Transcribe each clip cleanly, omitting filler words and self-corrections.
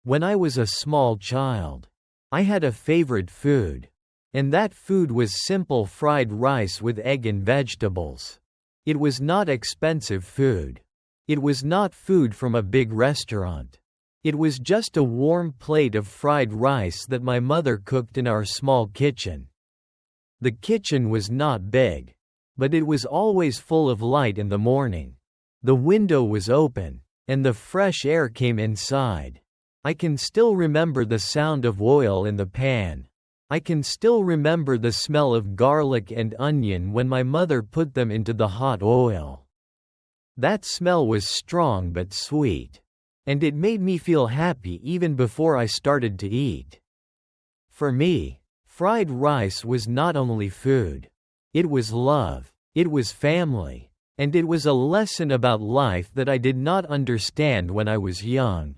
When I was a small child, I had a favorite food. And that food was simple fried rice with egg and vegetables. It was not expensive food. It was not food from a big restaurant. It was just a warm plate of fried rice that my mother cooked in our small kitchen. The kitchen was not big, but it was always full of light in the morning. The window was open, and the fresh air came inside. I can still remember the sound of oil in the pan. I can still remember the smell of garlic and onion when my mother put them into the hot oil. That smell was strong but sweet. And it made me feel happy even before I started to eat. For me, fried rice was not only food. It was love, it was family, and it was a lesson about life that I did not understand when I was young.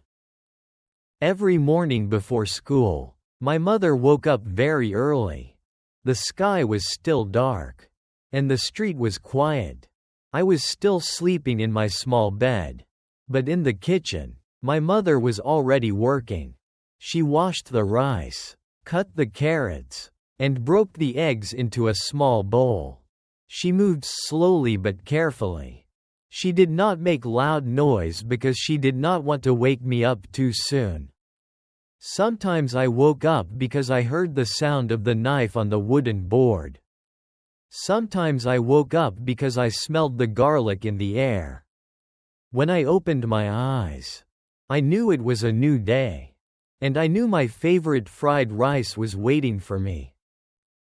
Every morning before school, my mother woke up very early. The sky was still dark, and the street was quiet. I was still sleeping in my small bed. But in the kitchen, my mother was already working. She washed the rice, cut the carrots, and broke the eggs into a small bowl. She moved slowly but carefully. She did not make loud noise because she did not want to wake me up too soon. Sometimes I woke up because I heard the sound of the knife on the wooden board. Sometimes I woke up because I smelled the garlic in the air. When I opened my eyes, I knew it was a new day. And I knew my favorite fried rice was waiting for me.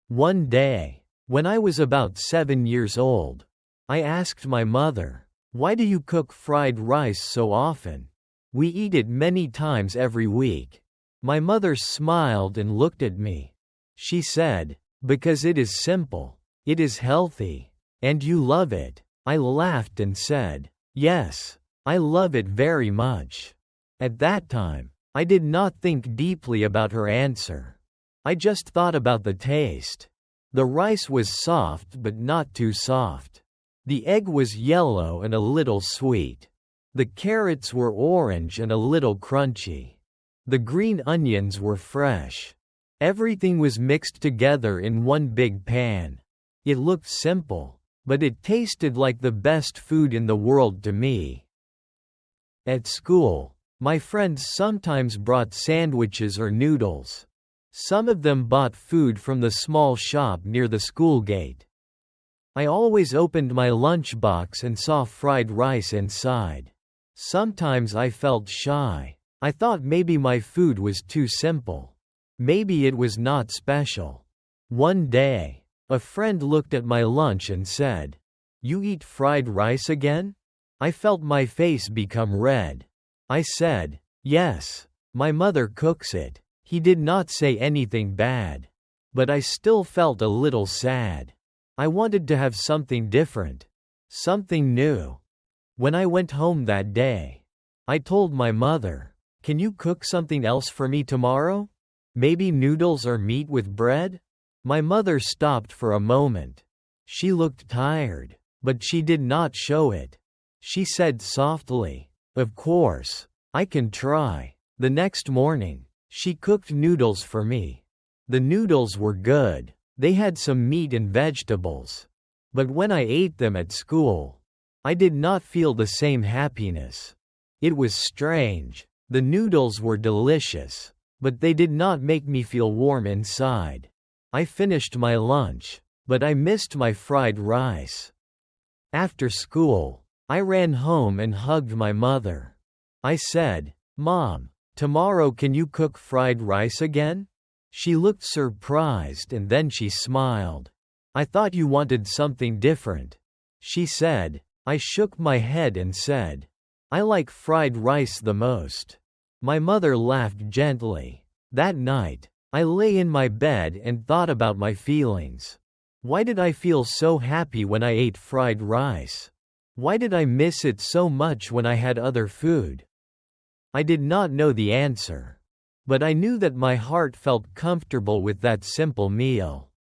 One day, when I was about 7 years old, I asked my mother, "Why do you cook fried rice so often? We eat it many times every week." My mother smiled and looked at me. She said, "Because it is simple, it is healthy, and you love it." I laughed and said, "Yes, I love it very much." At that time, I did not think deeply about her answer. I just thought about the taste. The rice was soft but not too soft. The egg was yellow and a little sweet. The carrots were orange and a little crunchy. The green onions were fresh. Everything was mixed together in one big pan. It looked simple, but it tasted like the best food in the world to me. At school, my friends sometimes brought sandwiches or noodles. Some of them bought food from the small shop near the school gate. I always opened my lunchbox and saw fried rice inside. Sometimes I felt shy. I thought maybe my food was too simple. Maybe it was not special. One day, a friend looked at my lunch and said, "You eat fried rice again?" I felt my face become red. I said, "Yes, my mother cooks it." He did not say anything bad. But I still felt a little sad. I wanted to have something different. Something new. When I went home that day, I told my mother, "Can you cook something else for me tomorrow? Maybe noodles or meat with bread?" My mother stopped for a moment. She looked tired, but she did not show it. She said softly, "Of course, I can try." The next morning, she cooked noodles for me. The noodles were good. They had some meat and vegetables. But when I ate them at school, I did not feel the same happiness. It was strange. The noodles were delicious, but they did not make me feel warm inside. I finished my lunch, but I missed my fried rice. After school, I ran home and hugged my mother. I said, "Mom, tomorrow can you cook fried rice again?" She looked surprised and then she smiled. "I thought you wanted something different," she said. I shook my head and said, "I like fried rice the most." My mother laughed gently. That night, I lay in my bed and thought about my feelings. Why did I feel so happy when I ate fried rice? Why did I miss it so much when I had other food? I did not know the answer. But I knew that my heart felt comfortable with that simple meal.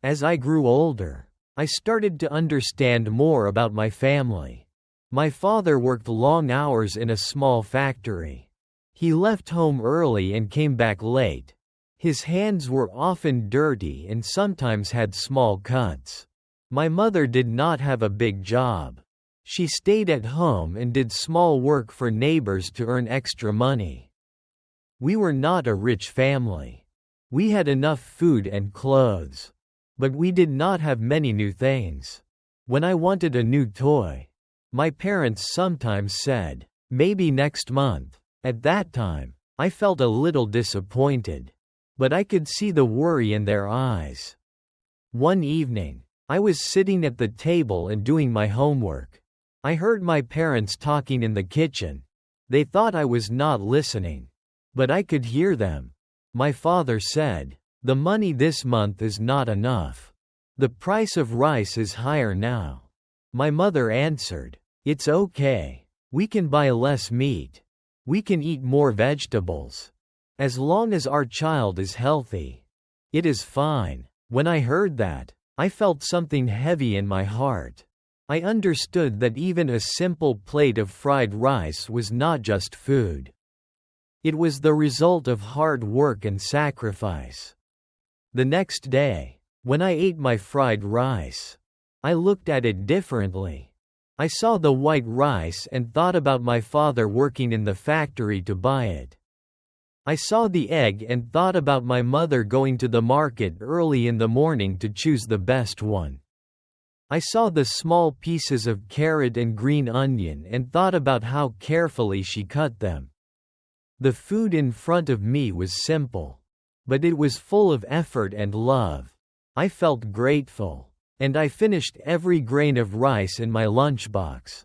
As I grew older, I started to understand more about my family. My father worked long hours in a small factory. He left home early and came back late. His hands were often dirty and sometimes had small cuts. My mother did not have a big job. She stayed at home and did small work for neighbors to earn extra money. We were not a rich family. We had enough food and clothes. But we did not have many new things. When I wanted a new toy, my parents sometimes said, "Maybe next month." At that time, I felt a little disappointed. But I could see the worry in their eyes. One evening, I was sitting at the table and doing my homework. I heard my parents talking in the kitchen. They thought I was not listening. But I could hear them. My father said, "The money this month is not enough. The price of rice is higher now." My mother answered, "It's okay. We can buy less meat. We can eat more vegetables. As long as our child is healthy, it is fine." When I heard that, I felt something heavy in my heart. I understood that even a simple plate of fried rice was not just food. It was the result of hard work and sacrifice. The next day, when I ate my fried rice, I looked at it differently. I saw the white rice and thought about my father working in the factory to buy it. I saw the egg and thought about my mother going to the market early in the morning to choose the best one. I saw the small pieces of carrot and green onion and thought about how carefully she cut them. The food in front of me was simple, but it was full of effort and love. I felt grateful, and I finished every grain of rice in my lunchbox.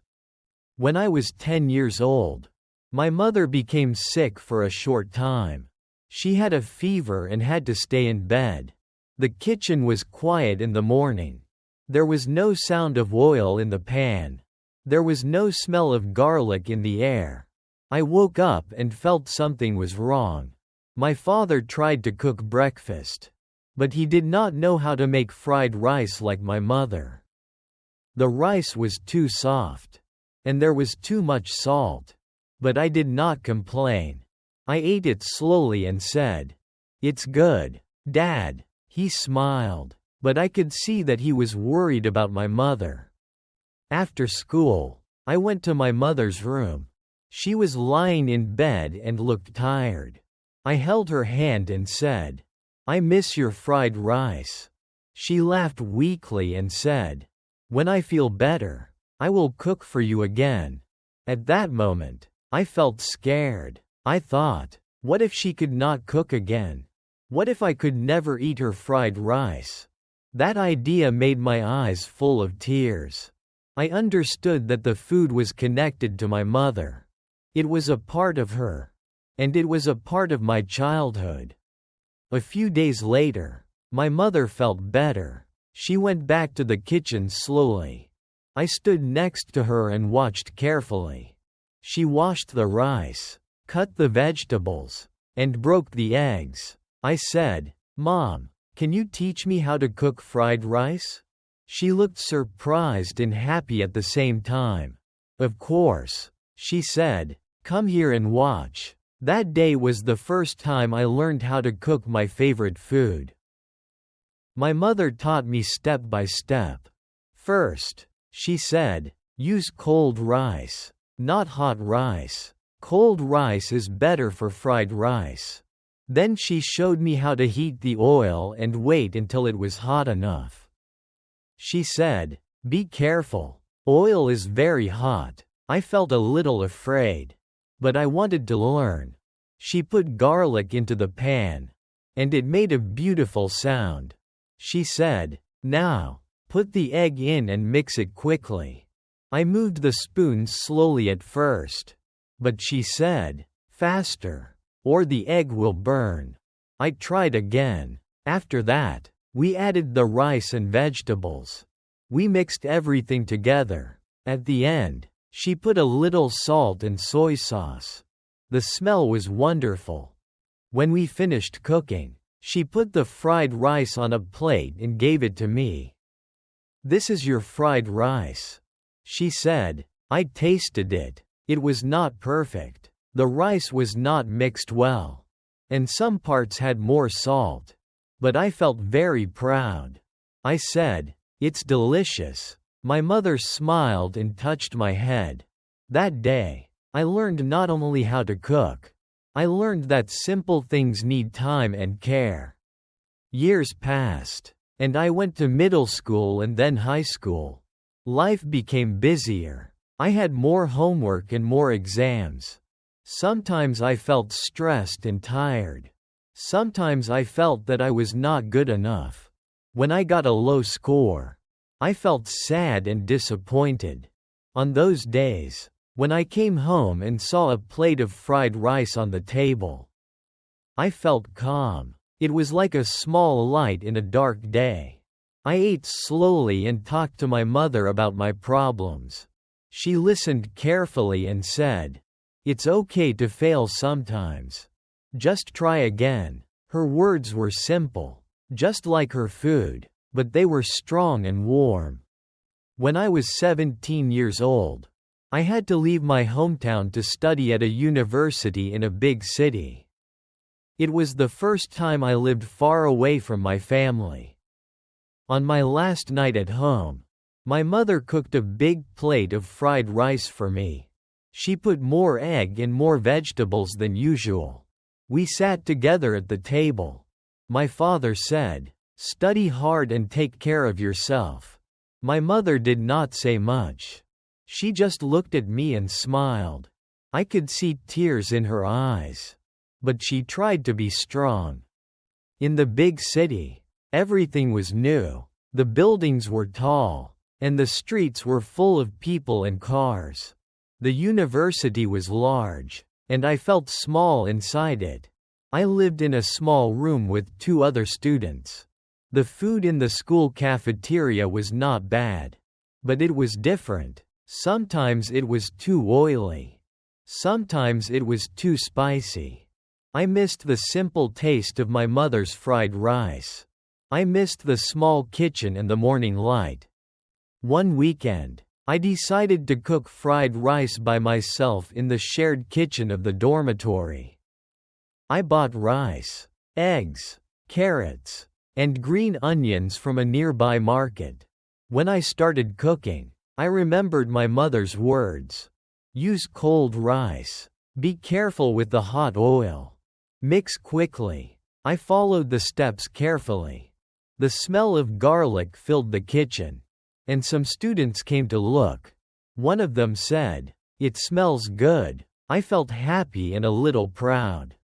When I was 10 years old, my mother became sick for a short time. She had a fever and had to stay in bed. The kitchen was quiet in the morning. There was no sound of oil in the pan. There was no smell of garlic in the air. I woke up and felt something was wrong. My father tried to cook breakfast, but he did not know how to make fried rice like my mother. The rice was too soft, and there was too much salt. But I did not complain. I ate it slowly and said, "It's good, Dad." He smiled, but I could see that he was worried about my mother. After school, I went to my mother's room. She was lying in bed and looked tired. I held her hand and said, "I miss your fried rice." She laughed weakly and said, "When I feel better, I will cook for you again." At that moment, I felt scared. I thought, what if she could not cook again? What if I could never eat her fried rice? That idea made my eyes full of tears. I understood that the food was connected to my mother. It was a part of her. And it was a part of my childhood. A few days later, my mother felt better. She went back to the kitchen slowly. I stood next to her and watched carefully. She washed the rice, cut the vegetables, and broke the eggs. I said, "Mom, can you teach me how to cook fried rice?" She looked surprised and happy at the same time. "Of course," she said. "Come here and watch." That day was the first time I learned how to cook my favorite food. My mother taught me step by step. First, she said, "Use cold rice, not hot rice. Cold rice is better for fried rice." Then she showed me how to heat the oil and wait until it was hot enough. She said, "Be careful. Oil is very hot." I felt a little afraid, but I wanted to learn. She put garlic into the pan, and it made a beautiful sound. She said, "Now, put the egg in and mix it quickly." I moved the spoon slowly at first, but she said, "Faster, or the egg will burn." I tried again. After that, we added the rice and vegetables. We mixed everything together. At the end, she put a little salt and soy sauce. The smell was wonderful. When we finished cooking, she put the fried rice on a plate and gave it to me. "This is your fried rice," she said. I tasted it. It was not perfect, The rice was not mixed well, and some parts had more salt. But I felt very proud. I said, "It's delicious." My mother smiled and touched my head. That day, I learned not only how to cook, I learned that simple things need time and care. Years passed, and I went to middle school and then high school. Life became busier. I had more homework and more exams. Sometimes I felt stressed and tired. Sometimes I felt that I was not good enough. When I got a low score, I felt sad and disappointed. On those days, when I came home and saw a plate of fried rice on the table, I felt calm. It was like a small light in a dark day. I ate slowly and talked to my mother about my problems. She listened carefully and said, "It's okay to fail sometimes. Just try again." Her words were simple, just like her food, but they were strong and warm. When I was 17 years old, I had to leave my hometown to study at a university in a big city. It was the first time I lived far away from my family. On my last night at home, my mother cooked a big plate of fried rice for me. She put more egg and more vegetables than usual. We sat together at the table. My father said, "Study hard and take care of yourself." My mother did not say much. She just looked at me and smiled. I could see tears in her eyes. But she tried to be strong. In the big city, everything was new. The buildings were tall, and the streets were full of people and cars. The university was large, and I felt small inside it. I lived in a small room with 2 other students. The food in the school cafeteria was not bad. But it was different. Sometimes it was too oily. Sometimes it was too spicy. I missed the simple taste of my mother's fried rice. I missed the small kitchen and the morning light. One weekend, I decided to cook fried rice by myself in the shared kitchen of the dormitory. I bought rice, eggs, carrots, and green onions from a nearby market. When I started cooking, I remembered my mother's words. Use cold rice. Be careful with the hot oil. Mix quickly. I followed the steps carefully. The smell of garlic filled the kitchen, and some students came to look. One of them said, "It smells good." I felt happy and a little proud.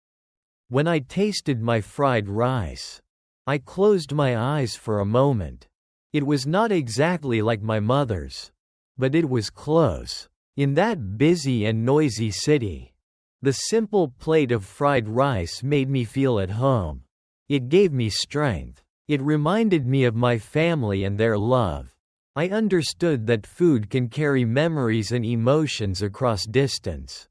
When I tasted my fried rice, I closed my eyes for a moment. It was not exactly like my mother's, but it was close. In that busy and noisy city, the simple plate of fried rice made me feel at home. It gave me strength. It reminded me of my family and their love. I understood that food can carry memories and emotions across distance.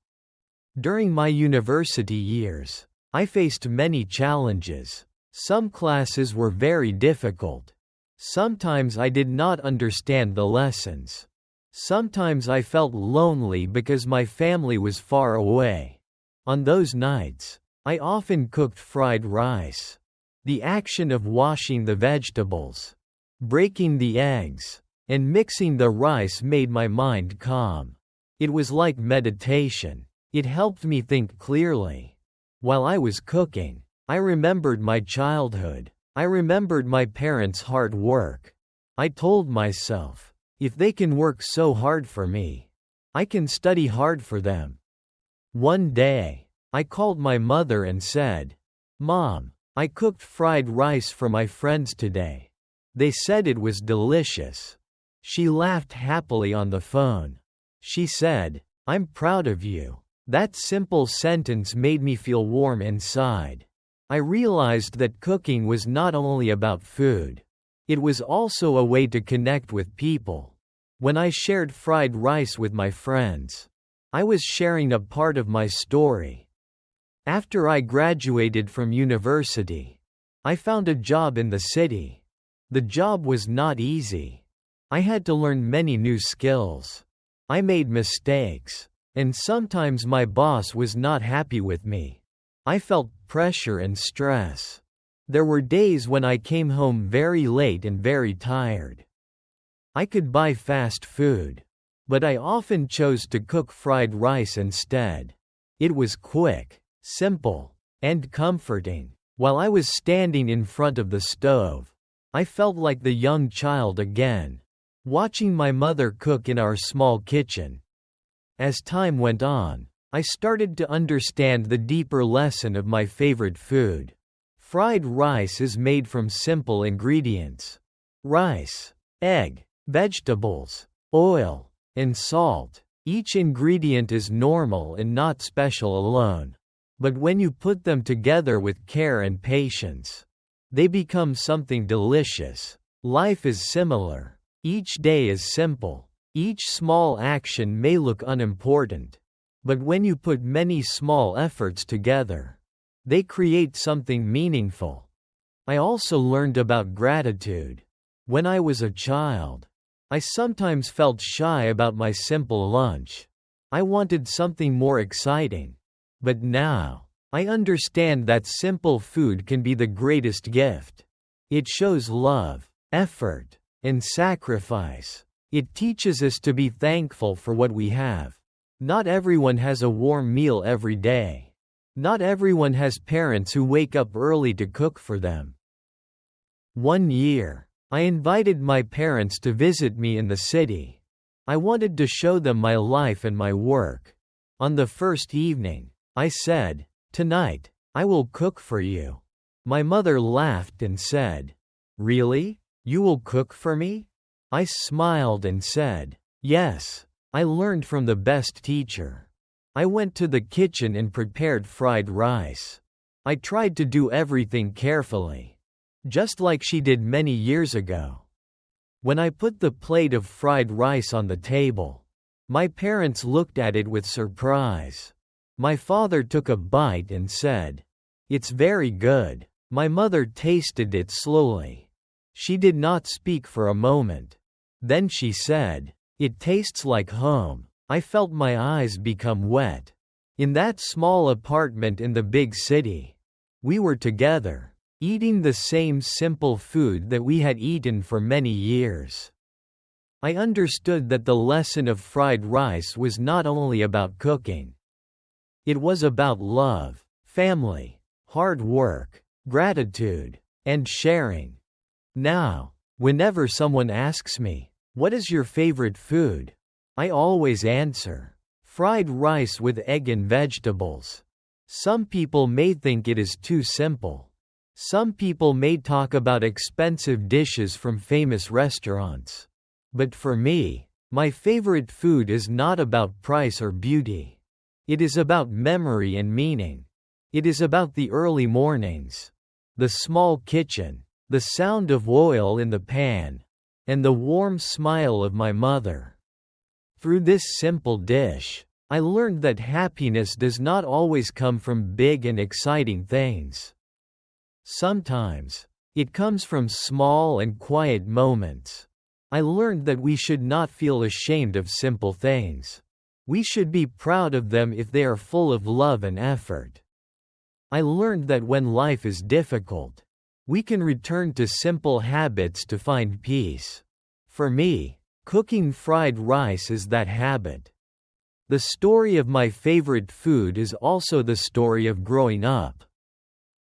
During my university years, I faced many challenges. Some classes were very difficult. Sometimes I did not understand the lessons. Sometimes I felt lonely because my family was far away. On those nights, I often cooked fried rice. The action of washing the vegetables, breaking the eggs, and mixing the rice made my mind calm. It was like meditation. It helped me think clearly. While I was cooking, I remembered my childhood. I remembered my parents' hard work. I told myself, if they can work so hard for me, I can study hard for them. One day, I called my mother and said, "Mom, I cooked fried rice for my friends today. They said it was delicious." She laughed happily on the phone. She said, "I'm proud of you." That simple sentence made me feel warm inside. I realized that cooking was not only about food. It was also a way to connect with people. When I shared fried rice with my friends, I was sharing a part of my story. After I graduated from university, I found a job in the city. The job was not easy. I had to learn many new skills. I made mistakes. And sometimes my boss was not happy with me. I felt pressure and stress. There were days when I came home very late and very tired. I could buy fast food, but I often chose to cook fried rice instead. It was quick, simple, and comforting. While I was standing in front of the stove, I felt like the young child again, watching my mother cook in our small kitchen. As time went on, I started to understand the deeper lesson of my favorite food. Fried rice is made from simple ingredients: rice, egg, vegetables, oil, and salt. Each ingredient is normal and not special alone. But when you put them together with care and patience, they become something delicious. Life is similar. Each day is simple. Each small action may look unimportant, but when you put many small efforts together, they create something meaningful. I also learned about gratitude. When I was a child, I sometimes felt shy about my simple lunch. I wanted something more exciting. But now, I understand that simple food can be the greatest gift. It shows love, effort, and sacrifice. It teaches us to be thankful for what we have. Not everyone has a warm meal every day. Not everyone has parents who wake up early to cook for them. One year, I invited my parents to visit me in the city. I wanted to show them my life and my work. On the first evening, I said, "Tonight, I will cook for you." My mother laughed and said, "Really? You will cook for me?" I smiled and said, "Yes, I learned from the best teacher." I went to the kitchen and prepared fried rice. I tried to do everything carefully, just like she did many years ago. When I put the plate of fried rice on the table, my parents looked at it with surprise. My father took a bite and said, "It's very good." My mother tasted it slowly. She did not speak for a moment. Then she said, "It tastes like home." I felt my eyes become wet. In that small apartment in the big city, we were together, eating the same simple food that we had eaten for many years. I understood that the lesson of fried rice was not only about cooking. It was about love, family, hard work, gratitude, and sharing. Now, whenever someone asks me, "What is your favorite food?" I always answer, "Fried rice with egg and vegetables." Some people may think it is too simple. Some people may talk about expensive dishes from famous restaurants. But for me, my favorite food is not about price or beauty. It is about memory and meaning. It is about the early mornings, the small kitchen, the sound of oil in the pan, and the warm smile of my mother. Through this simple dish, I learned that happiness does not always come from big and exciting things. Sometimes, it comes from small and quiet moments. I learned that we should not feel ashamed of simple things. We should be proud of them if they are full of love and effort. I learned that when life is difficult, we can return to simple habits to find peace. For me, cooking fried rice is that habit. The story of my favorite food is also the story of growing up.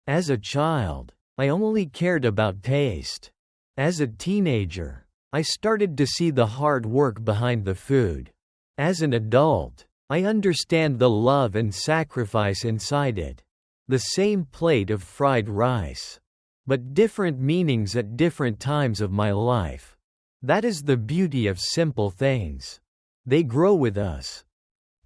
As a child, I only cared about taste. As a teenager, I started to see the hard work behind the food. As an adult, I understand the love and sacrifice inside it. The same plate of fried rice, but different meanings at different times of my life. That is the beauty of simple things. They grow with us.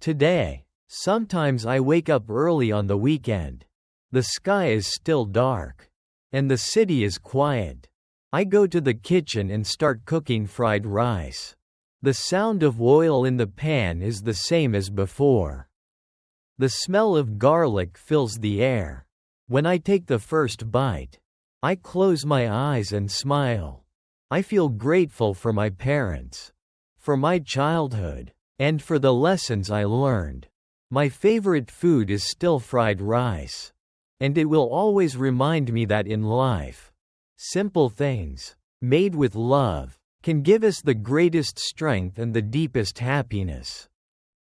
Today, sometimes I wake up early on the weekend. The sky is still dark, and the city is quiet. I go to the kitchen and start cooking fried rice. The sound of oil in the pan is the same as before. The smell of garlic fills the air. When I take the first bite, I close my eyes and smile. I feel grateful for my parents, for my childhood, And for the lessons I learned. My favorite food is still fried rice. And it will always remind me that in life, simple things, made with love, can give us the greatest strength and the deepest happiness.